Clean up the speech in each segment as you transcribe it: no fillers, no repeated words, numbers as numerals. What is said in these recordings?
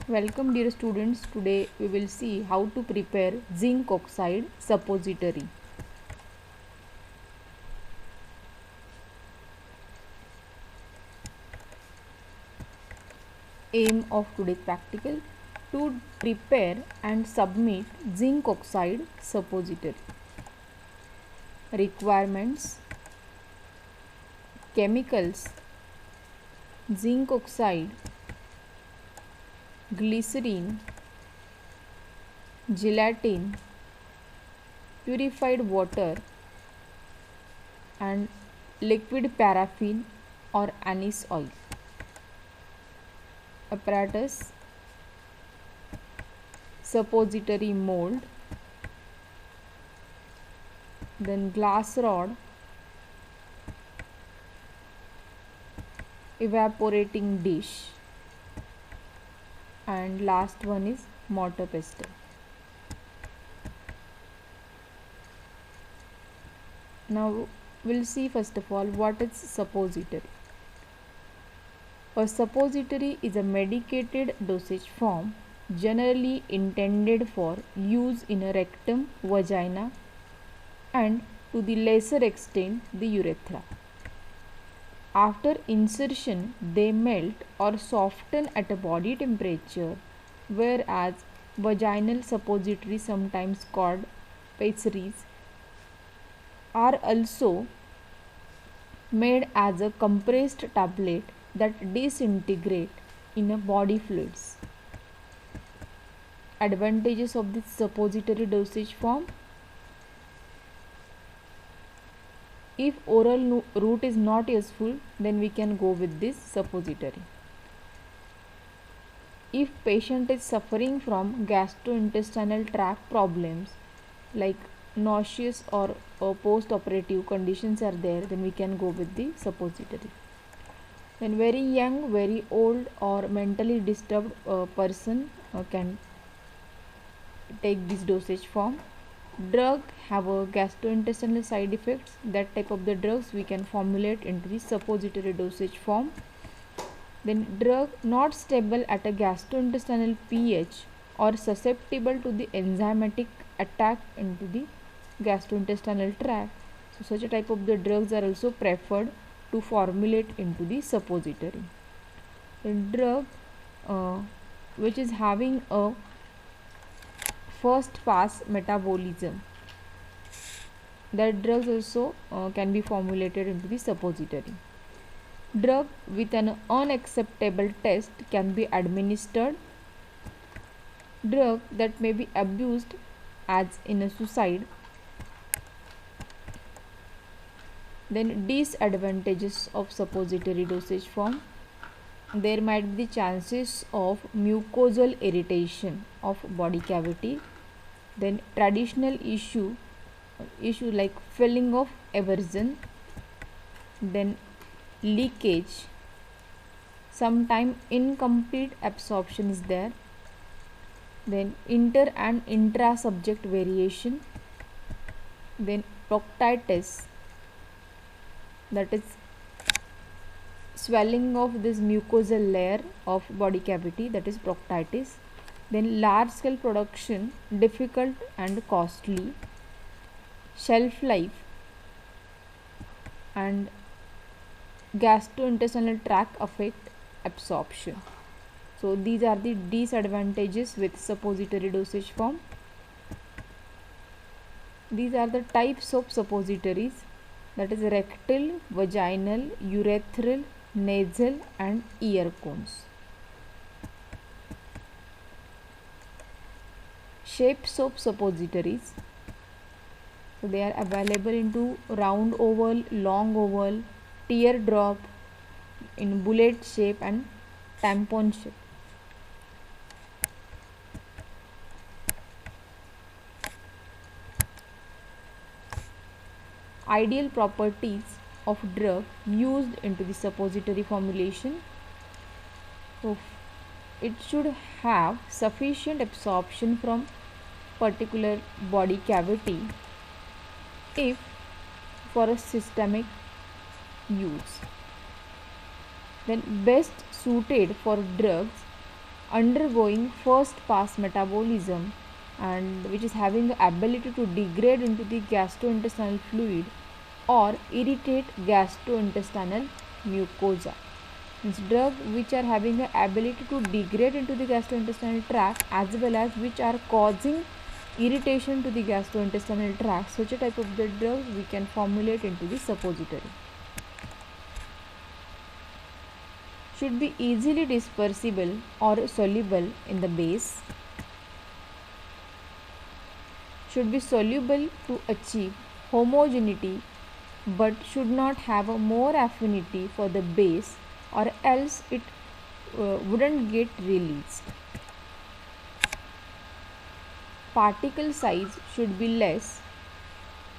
Welcome dear students, today we will see how to prepare zinc oxide suppository. Aim of today's practical to prepare and submit zinc oxide suppository. Requirements: chemicals, zinc oxide, glycerin, gelatin, purified water and liquid paraffin or anise oil. Apparatus: suppository mold, then glass rod, evaporating dish, and last one is mortar pestle. Now we'll see first of all what is suppository. A suppository is a medicated dosage form generally intended for use in a rectum, vagina and to the lesser extent the urethra. After insertion, they melt or soften at a body temperature, whereas vaginal suppositories, sometimes called pessaries, are also made as a compressed tablet that disintegrate in a body fluids. Advantages of this suppository dosage form: if oral route is not useful, then we can go with this suppository. If patient is suffering from gastrointestinal tract problems like nauseous or post-operative conditions are there, then we can go with the suppository. Then very young, very old or mentally disturbed person can take this dosage form. Drug have a gastrointestinal side effects. That type of the drugs we can formulate into the suppository dosage form. Then drug not stable at a gastrointestinal pH or susceptible to the enzymatic attack into the gastrointestinal tract. So such a type of the drugs are also preferred to formulate into the suppository. Then drug which is having a first pass metabolism, that drugs also can be formulated into the suppository. Drug with an unacceptable taste can be administered. Drug that may be abused as in a suicide. Then disadvantages of suppository dosage form: there might be chances of mucosal irritation of body cavity. Then traditional issue like filling of eversion, then leakage, sometime incomplete absorption is there, then inter and intra subject variation, then proctitis, that is swelling of this mucosal layer of body cavity, that is proctitis. Then large scale production difficult and costly, shelf life and gastrointestinal tract affect absorption. So these are the disadvantages with suppository dosage form. These are the types of suppositories, that is rectal, vaginal, urethral, nasal and ear cones. Shapes of suppositories: so they are available into round oval, long oval, teardrop, in bullet shape and tampon shape. Ideal properties of drug used into the suppository formulation: so it should have sufficient absorption from particular body cavity if for a systemic use. Then best suited for drugs undergoing first pass metabolism and which is having the ability to degrade into the gastrointestinal fluid or irritate gastrointestinal mucosa. Means drugs which are having the ability to degrade into the gastrointestinal tract as well as which are causing irritation to the gastrointestinal tract, such a type of the drug we can formulate into the suppository. Should be easily dispersible or soluble in the base. Should be soluble to achieve homogeneity but should not have a more affinity for the base or else it wouldn't get released. Particle size should be less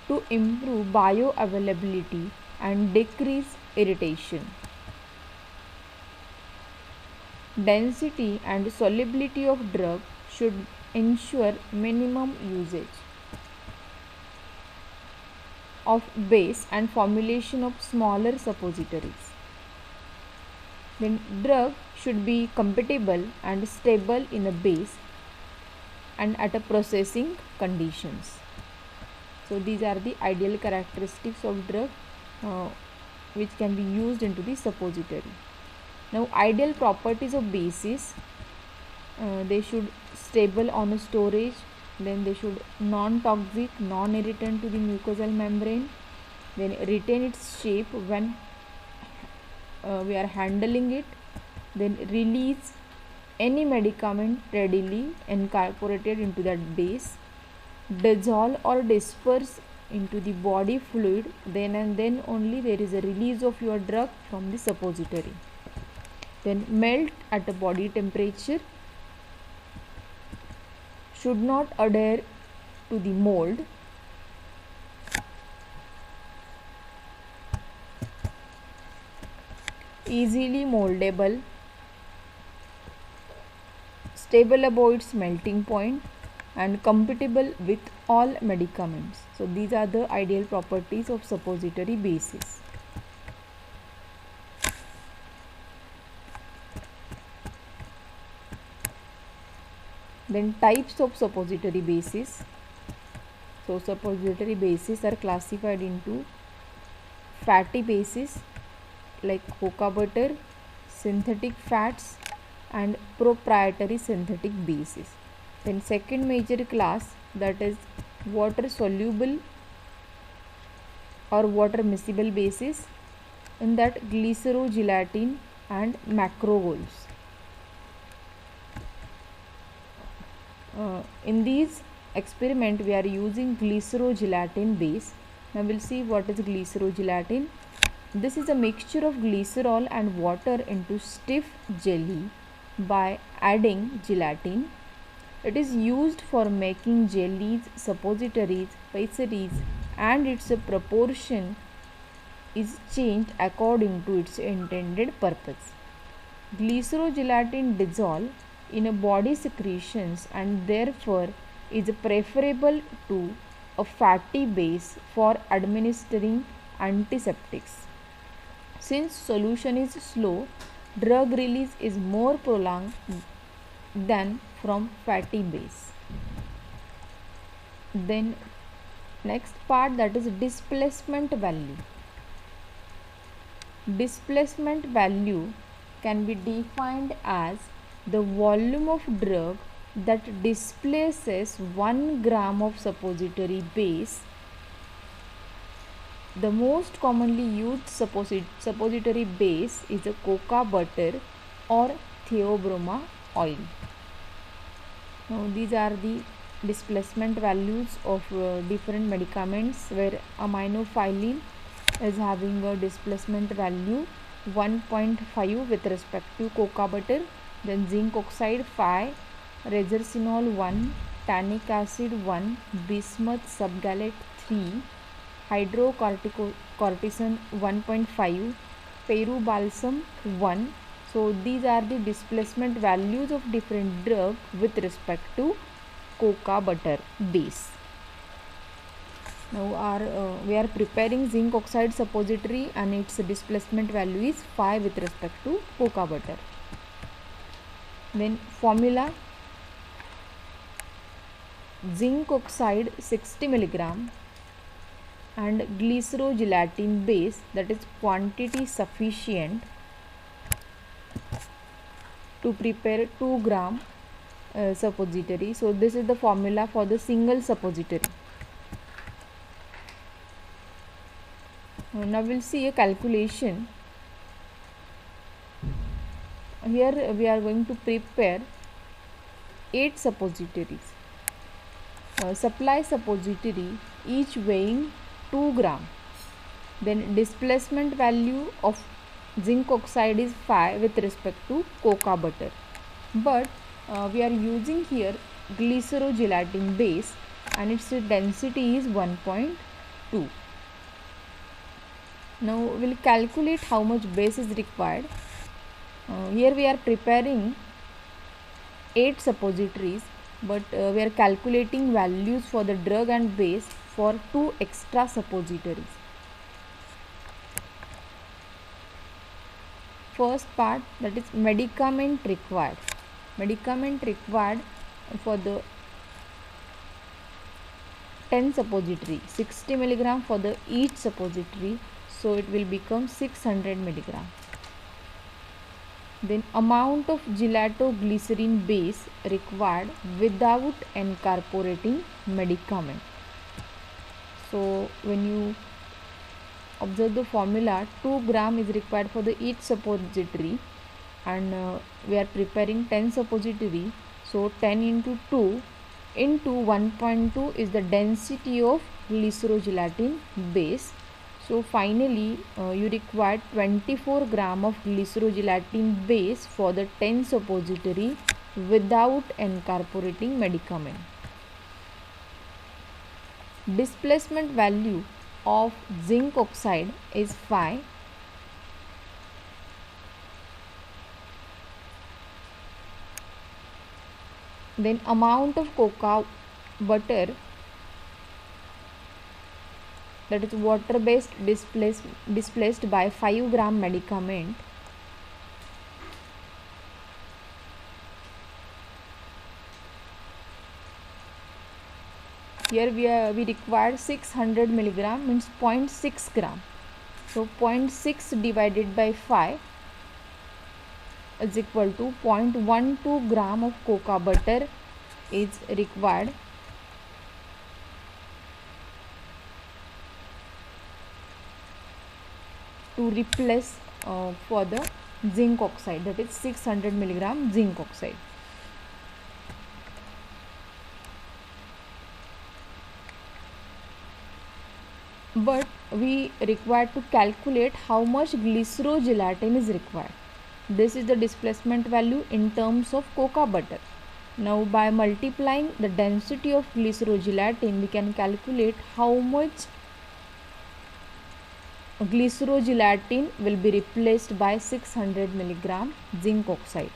to improve bioavailability and decrease irritation. Density and solubility of drug should ensure minimum usage of base and formulation of smaller suppositories. Then drug should be compatible and stable in a base and at a processing conditions. So these are the ideal characteristics of drug which can be used into the suppository. Now ideal properties of bases, they should stable on a storage, then they should non-toxic, non-irritant to the mucosal membrane, then retain its shape when we are handling it, then release any medicament readily incorporated into that base, dissolve or disperse into the body fluid, then and then only there is a release of your drug from the suppository. Then melt at a body temperature, should not adhere to the mold, easily moldable, stable above its melting point and compatible with all medicaments. So these are the ideal properties of suppository bases. Then types of suppository bases. So suppository bases are classified into fatty bases like cocoa butter, synthetic fats and proprietary synthetic bases. Then second major class, that is water soluble or water miscible bases, in that glycerogelatin and macrogols. In these experiment we are using glycerogelatin base. Now we'll see what is glycerogelatin. This is a mixture of glycerol and water into stiff jelly by adding gelatin. It is used for making jellies, suppositories, pastries, and its proportion is changed according to its intended purpose. Glycerogelatin dissolves in a body secretions and therefore is preferable to a fatty base for administering antiseptics. Since solution is slow, drug release is more prolonged than from fatty base. Then next part, that is displacement value. Displacement value can be defined as the volume of drug that displaces 1 gram of suppository base. The most commonly used suppository base is a cocoa butter or theobroma oil. Now these are the displacement values of different medicaments, where aminophylline is having a displacement value 1.5 with respect to cocoa butter, then zinc oxide 5, resorcinol 1, tannic acid 1, bismuth subgalate 3, hydrocortisone 1.5, perubalsam 1. So these are the displacement values of different drugs with respect to cocoa butter base. Now we are preparing zinc oxide suppository and its displacement value is 5 with respect to cocoa butter. Then formula: zinc oxide 60 milligram and glycerogelatin base, that is quantity sufficient to prepare 2 gram suppository. So this is the formula for the single suppository. Now we'll see a calculation. Here we are going to prepare 8 suppositories. Supply suppository each weighing 2 gram. Then displacement value of zinc oxide is 5 with respect to cocoa butter. But we are using here glycerogelatin base and its density is 1.2. Now we will calculate how much base is required. Here we are preparing 8 suppositories, but we are calculating values for the drug and base for 2 extra suppositories. First part, that is medicament required. Medicament required for the 10 suppository, 60 milligram for the each suppository, so it will become 600 milligram. Then amount of gelatoglycerin base required without incorporating medicament. So when you observe the formula, 2 gram is required for the each suppository, and we are preparing 10 suppository, so 10 into 2 into 1.2 is the density of glycerogelatin base. So finally you require 24 gram of glycerogelatin base for the 10 suppository without incorporating medicament. Displacement value of zinc oxide is 5. Then amount of cocoa butter, that is water based displaced by 5 gram medicament. Here we require 600 milligram, means 0.6 gram. So 0.6 divided by 5 is equal to 0.12 gram of cocoa butter is required. To replace for the zinc oxide, that is 600 milligram zinc oxide. But we require to calculate how much glycerogelatin is required. This is the displacement value in terms of cocoa butter. Now by multiplying the density of glycerogelatin, we can calculate how much glycerogelatin will be replaced by 600 milligram zinc oxide.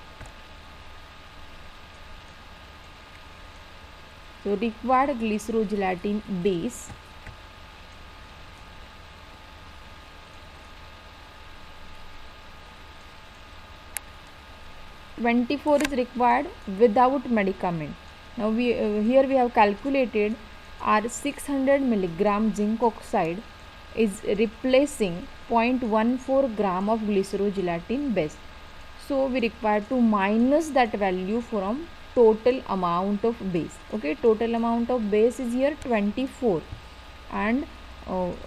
So required glycerogelatin base (24) is required without medicament. Now here we have calculated our 600 milligram zinc oxide is replacing 0.14 gram of glycerogelatin base. So we require to minus that value from total amount of base. Okay, total amount of base is here 24, and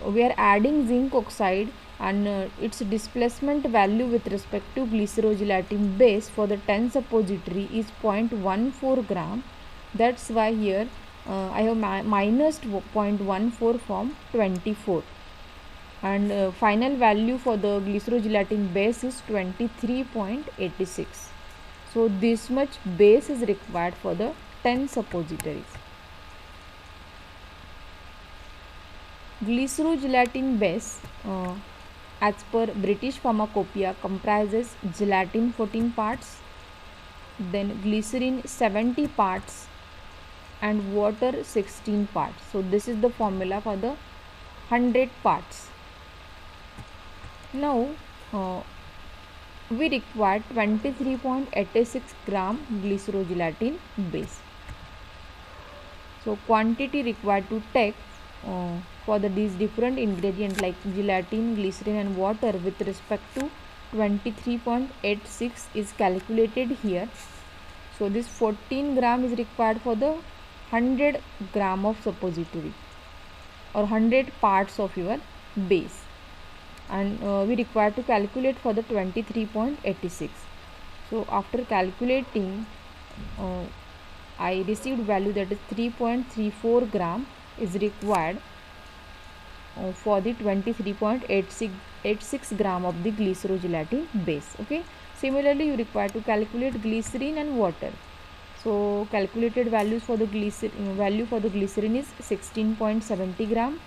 we are adding zinc oxide, and its displacement value with respect to glycerogelatin base for the 10 suppository is 0.14 gram. That's why here I have minus 0.14 from 24, and final value for the glycerogelatin base is 23.86. So this much base is required for the 10 suppositories. Glycerogelatin base as per British Pharmacopoeia comprises gelatin 14 parts, then glycerin 70 parts, and water 16 parts. So this is the formula for the 100 parts. Now we require 23.86 gram glycerogelatin base. So quantity required to take for these different ingredients like gelatin, glycerin and water with respect to 23.86 is calculated here. So this 14 gram is required for the 100 gram of suppository or 100 parts of your base, and we require to calculate for the 23.86. So after calculating, I received value that is 3.34 gram is required for the 23.86 gram of the glycerogelatin base. Okay. Similarly, you require to calculate glycerin and water. So calculated values for the glycerin is 16.70 gram.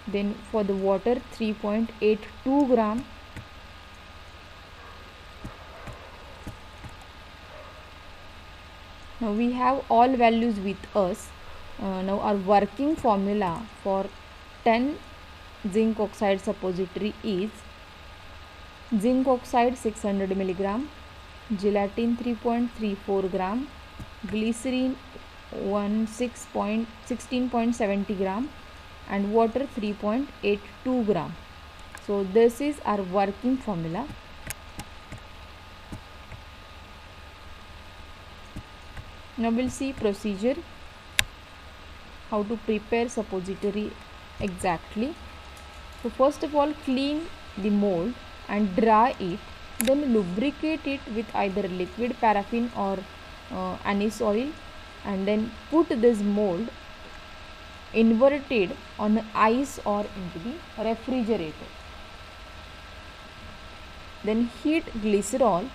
Then for the water 3.82 gram. Now we have all values with us. Now our working formula for 10 zinc oxide suppository is zinc oxide 600 mg, gelatin 3.34 gram, glycerin 16.70 gram and water 3.82 gram. So this is our working formula. Now we'll see procedure, how to prepare suppository exactly. So first of all, clean the mold and dry it, then lubricate it with either liquid paraffin or anise oil, and then put this mold inverted on ice or into the refrigerator. Then heat glycerol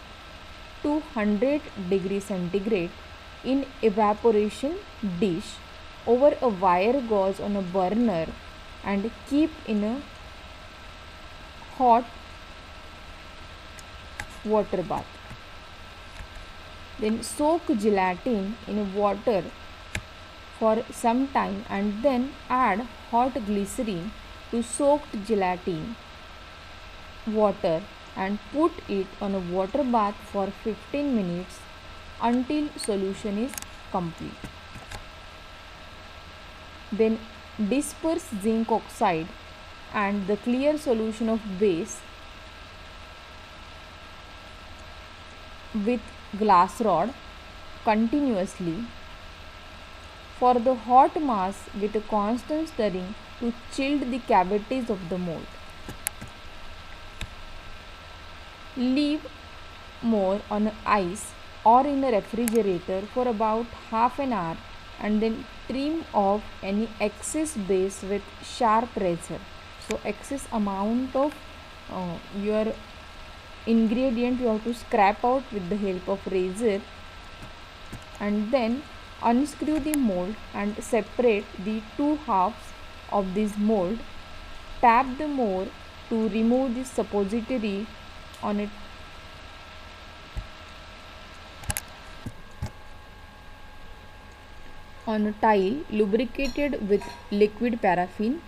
to 100 degrees centigrade in evaporation dish over a wire gauze on a burner and keep in a hot water bath. Then soak gelatin in water for some time and then add hot glycerin to soaked gelatin water and put it on a water bath for 15 minutes until solution is complete. Then disperse zinc oxide and the clear solution of base with glass rod continuously for the hot mass with a constant stirring to chill the cavities of the mold. Leave more on ice or in a refrigerator for about half an hour and then trim off any excess base with sharp razor. So excess amount of your ingredient you have to scrape out with the help of razor, and then unscrew the mold and separate the two halves of this mold. Tap the mold to remove the suppository on a tile lubricated with liquid paraffin.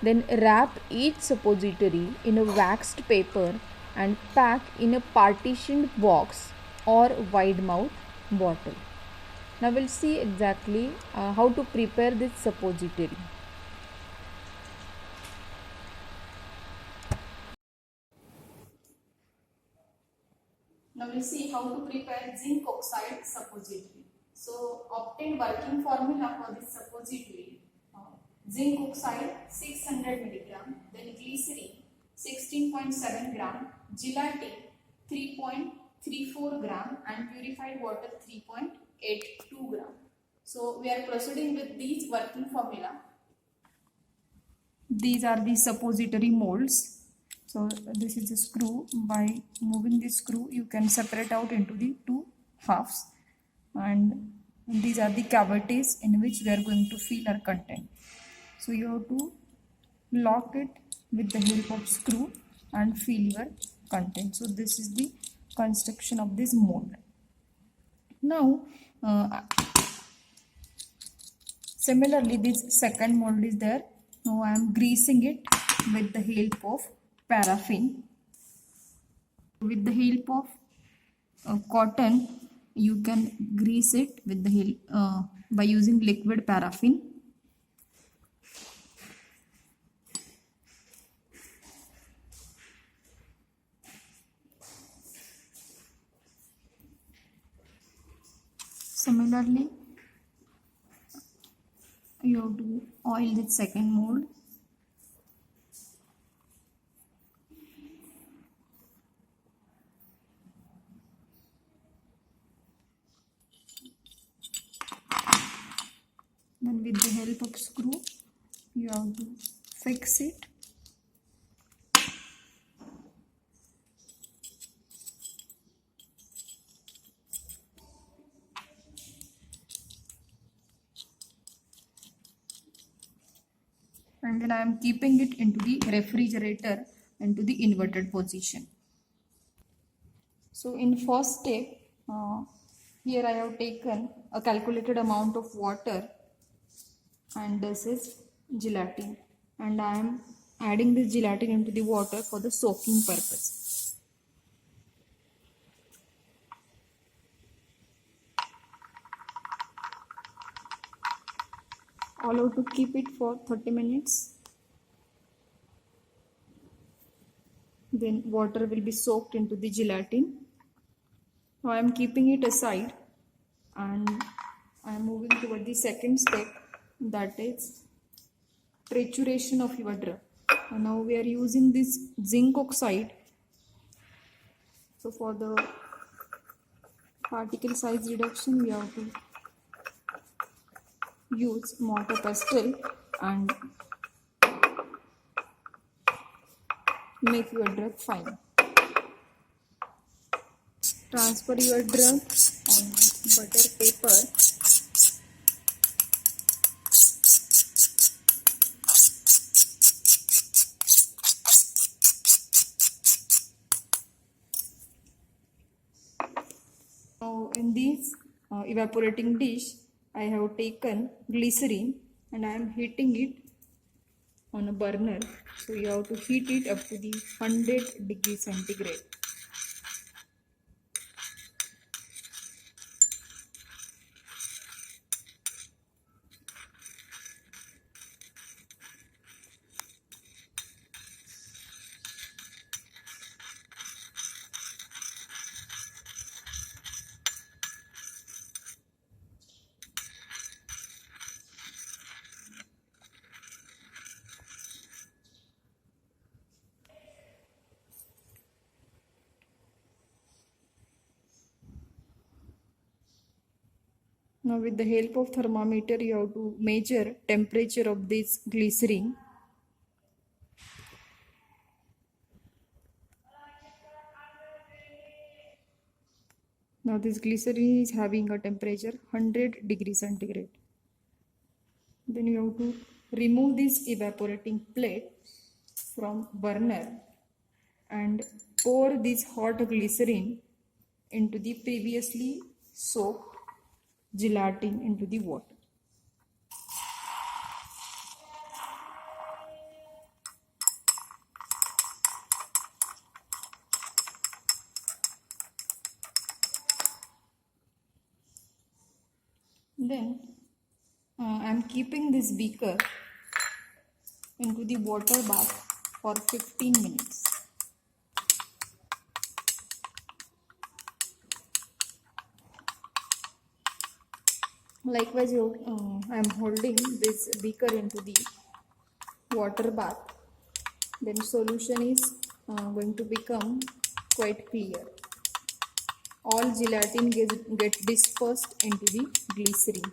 Then wrap each suppository in a waxed paper and pack in a partitioned box or wide mouth bottle. Now we'll see exactly how to prepare this suppository. Now we'll see how to prepare zinc oxide suppository. So obtain working formula for this suppository. Zinc oxide 600 mg, then glycerin 16.7 gram, gelatin 3.34 gram and purified water 3.82 gram. So we are proceeding with these working formula. These are the suppository molds. So this is a screw. By moving this screw you can separate out into the two halves, and these are the cavities in which we are going to fill our content. So you have to lock it with the help of screw and fill your content. So this is the construction of this mold. Now similarly this second mold is there. Now I am greasing it with the help of paraffin. With the help of cotton, you can grease it with the help by using liquid paraffin. Similarly, you have to oil the second mold. Then with the help of screw, you have to fix it. And then I am keeping it into the refrigerator into the inverted position. So in first step, here I have taken a calculated amount of water, and this is gelatin, and I am adding this gelatin into the water for the soaking purpose. All have to keep it for 30 minutes. Then water will be soaked into the gelatin. Now I am keeping it aside, and I am moving toward the second step, that is trituration of your drug. And now we are using this zinc oxide. So for the particle size reduction, we have to use mortar pestle and make your drug fine. Transfer your drug on butter paper. Now in this evaporating dish, I have taken glycerin and I am heating it on a burner. So you have to heat it up to the 100 degrees centigrade. Now with the help of thermometer, you have to measure temperature of this glycerin. Now this glycerin is having a temperature 100 degrees centigrade. Then you have to remove this evaporating plate from burner and pour this hot glycerin into the previously soaked gelatin into the water. Then I am keeping this beaker into the water bath for 15 minutes. Likewise, I am holding this beaker into the water bath. Then solution is going to become quite clear. All gelatin get dispersed into the glycerin.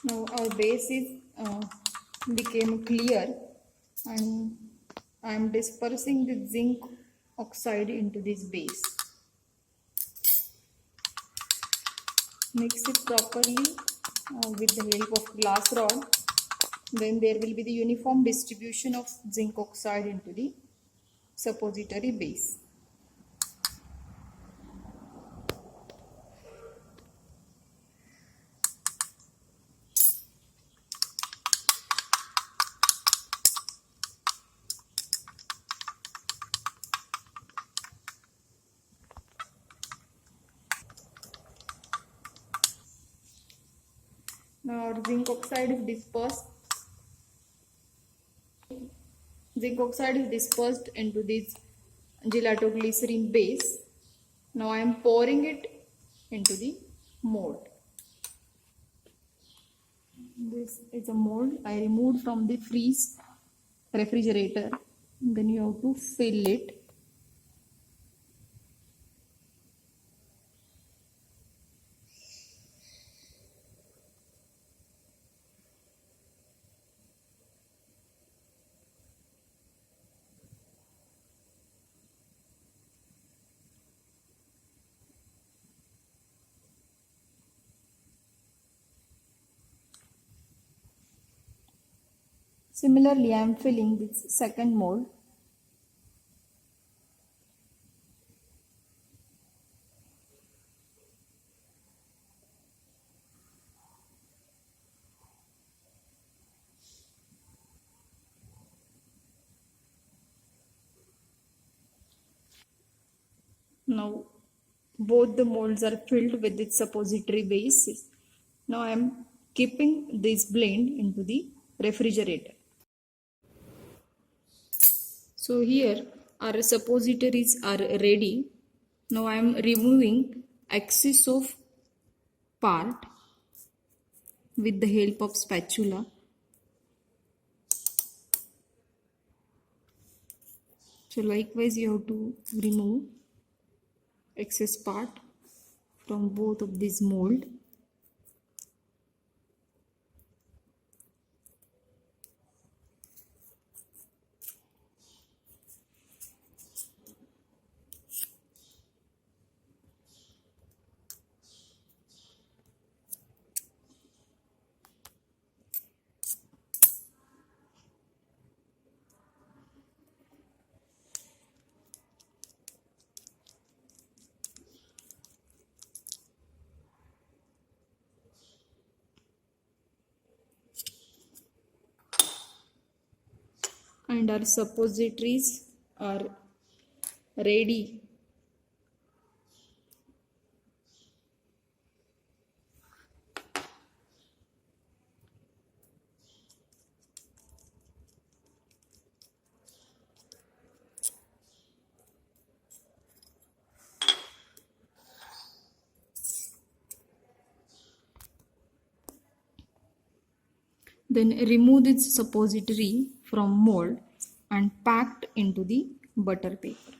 Now our base is became clear, and I am dispersing the zinc oxide into this base. Mix it properly with the help of glass rod. Then there will be the uniform distribution of zinc oxide into the suppository base. Now our zinc oxide is dispersed. Zinc oxide is dispersed into this gelatoglycerin base. Now I am pouring it into the mold. This is a mold I removed from the freeze refrigerator. Then you have to fill it. Similarly, I am filling this second mold. Now both the molds are filled with its suppository base. Now I am keeping this blend into the refrigerator. So here our suppositories are ready. Now I am removing excess of part with the help of spatula. So likewise you have to remove excess part from both of these mold. And our suppositories are ready. Then remove this suppository from mold and packed into the butter paper.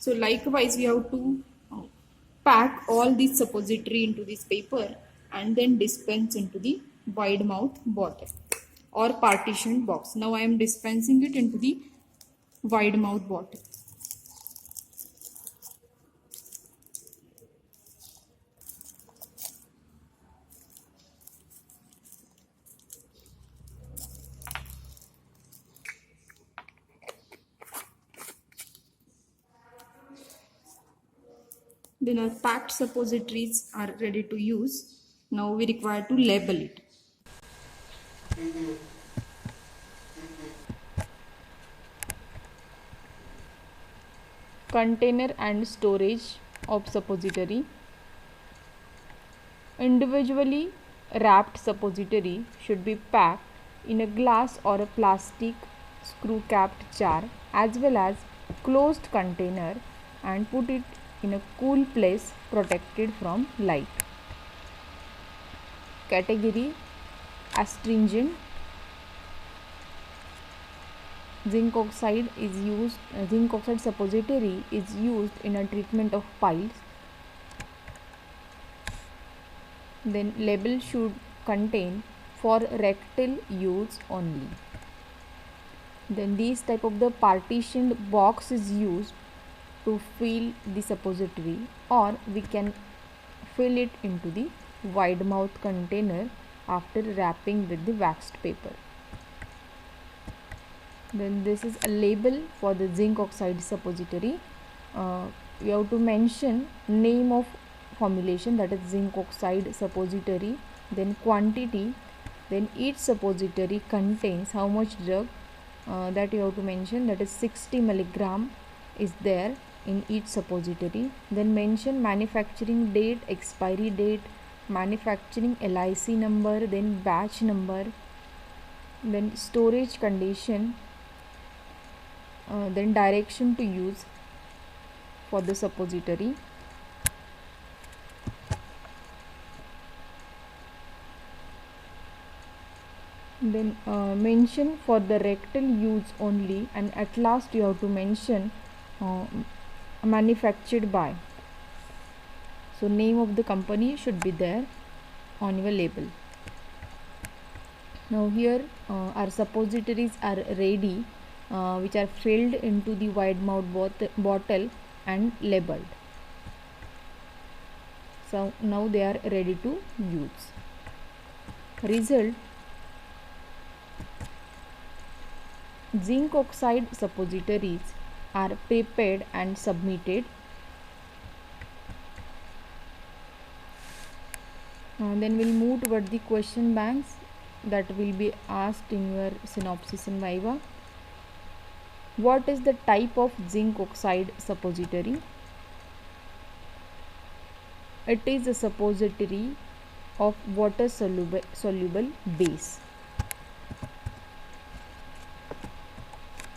So likewise we have to pack all this suppository into this paper and then dispense into the wide mouth bottle or partitioned box. Now I am dispensing it into the wide mouth bottle. Then our packed suppositories are ready to use. Now we require to label it. Container and storage of suppository. Individually wrapped suppository should be packed in a glass or a plastic screw capped jar as well as closed container and put it in a cool place protected from light. Category: astringent. Zinc oxide suppository is used in a treatment of piles. Then label should contain for rectal use only. Then these type of the partitioned box is used to fill the suppository, or we can fill it into the wide mouth container after wrapping with the waxed paper. Then this is a label for the zinc oxide suppository. We have to mention name of formulation, that is zinc oxide suppository, then quantity, then each suppository contains how much drug, that you have to mention, that is 60 milligram is there in each suppository. Then mention manufacturing date, expiry date, manufacturing LIC number, then batch number, then storage condition, then direction to use for the suppository. Then mention for the rectal use only, and at last you have to mention manufactured by. So name of the company should be there on your label. Now here our suppositories are ready, which are filled into the wide mouth bottle and labeled. So now they are ready to use. Result: zinc oxide suppositories are prepared and submitted. Then we'll move toward the question banks that will be asked in your synopsis and viva. What is the type of zinc oxide suppository? It is a suppository of water soluble base.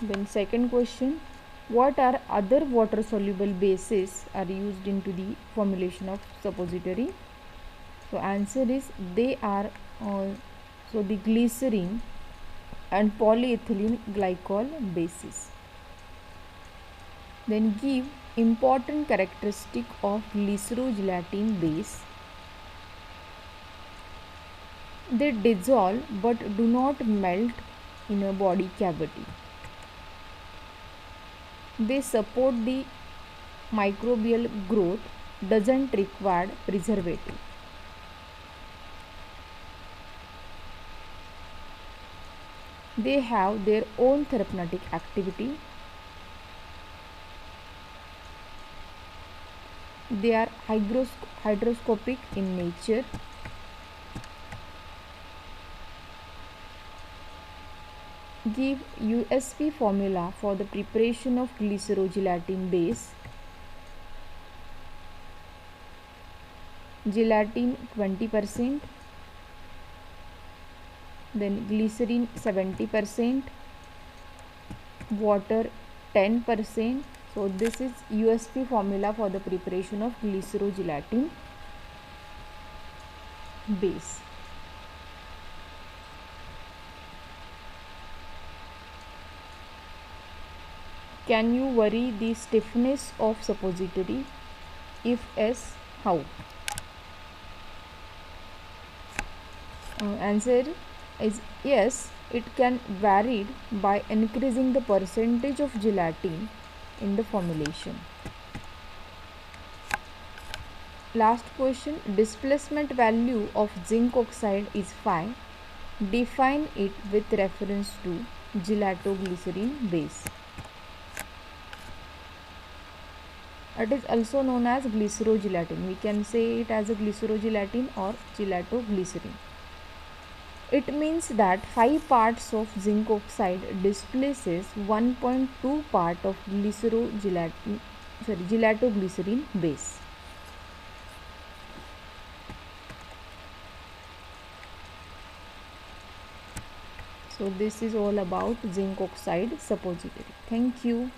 Then second question, what are other water soluble bases are used into the formulation of suppository? So answer is they are the glycerin and polyethylene glycol bases. Then give important characteristic of glycerogelatin base. They dissolve but do not melt in a body cavity. They support the microbial growth, doesn't require preservative. They have their own therapeutic activity. They are hygroscopic in nature. Give USP formula for the preparation of glycerogelatin base. Gelatin 20%, then glycerin 70%, water 10%. So this is USP formula for the preparation of glycerogelatin base. Can you vary the stiffness of suppository? If yes, how? Answer is yes, it can vary by increasing the percentage of gelatin in the formulation. Last question, displacement value of zinc oxide is 5. Define it with reference to gelatoglycerin base. It is also known as glycerogelatin. We can say it as a glycerogelatin or gelatoglycerin. It means that 5 parts of zinc oxide displaces 1.2 part of glycerogelatin gelatoglycerin base. So this is all about zinc oxide suppository. Thank you.